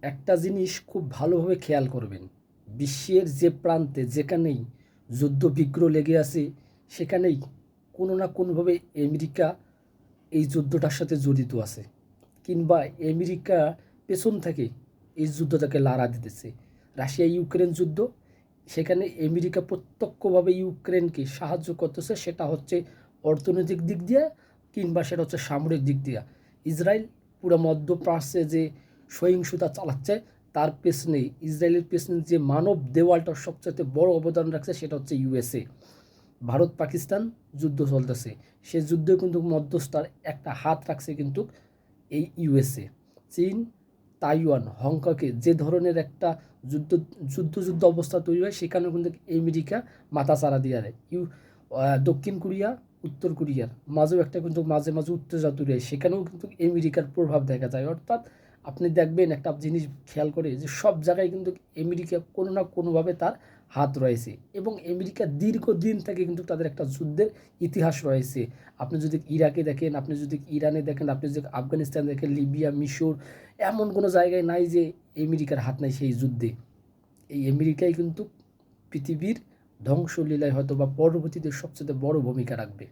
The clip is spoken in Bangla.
একটা জিনিস খুব ভালোভাবে খেয়াল করবেন, বিশ্বের যে প্রান্তে যেখানেই যুদ্ধ বিগ্রহ লেগে আছে সেখানেই কোনো না কোনোভাবে আমেরিকা এই যুদ্ধটার সাথে জড়িত আছে, কিংবা আমেরিকা পেছন থেকে এই যুদ্ধটাকে লড়া দিতেছে। রাশিয়া ইউক্রেন যুদ্ধ, সেখানে আমেরিকা প্রত্যক্ষভাবে ইউক্রেনকে সাহায্য করতেছে, সেটা হচ্ছে অর্থনৈতিক দিক দিয়ে কিংবা সেটা হচ্ছে সামরিক দিক দিয়ে। ইসরায়েল পুরো মধ্যপ্রাচ্যে যে সহিংসতা চালাচ্ছে তার পেছনে, ইসরায়েলের পেছনে যে মানব দেওয়ালটার সবচেয়ে বড় অবদান রাখছে সেটা হচ্ছে ইউএসএ। ভারত পাকিস্তান যুদ্ধ চলতেছে, সে যুদ্ধে কিন্তু মধ্যস্থার একটা হাত রাখছে কিন্তু এই ইউএসএ। চীন, তাইওয়ান, হংকংয়ে যে ধরনের একটা যুদ্ধ অবস্থা তৈরি হয় সেখানেও কিন্তু আমেরিকা মাথাচাড়া দিয়ে দেয়। দক্ষিণ কোরিয়া, উত্তর কোরিয়ার মাঝেও একটা কিন্তু মাঝে মাঝে উত্তেজনা তৈরি হয়, সেখানেও কিন্তু আমেরিকার প্রভাব দেখা যায়। অর্থাৎ আপনি দেখবেন একটা জিনিস খেয়াল করে যে সব জায়গায় কিন্তু আমেরিকা কোনো না কোনোভাবে তার হাত রয়েছে, এবং আমেরিকা দীর্ঘদিন থেকে কিন্তু তাদের একটা যুদ্ধের ইতিহাস রয়েছে। আপনি যদি ইরাকে দেখেন, আপনি যদি ইরানে দেখেন, আপনি যদি আফগানিস্তান দেখেন, লিবিয়া, মিশর, এমন কোনো জায়গায় নাই যে আমেরিকার হাত নাই সেই যুদ্ধে। এই আমেরিকাই কিন্তু পৃথিবীর ধ্বংসলীলায় হয়তো বা পরবর্তীতে সবচেয়ে বড় ভূমিকা রাখবে।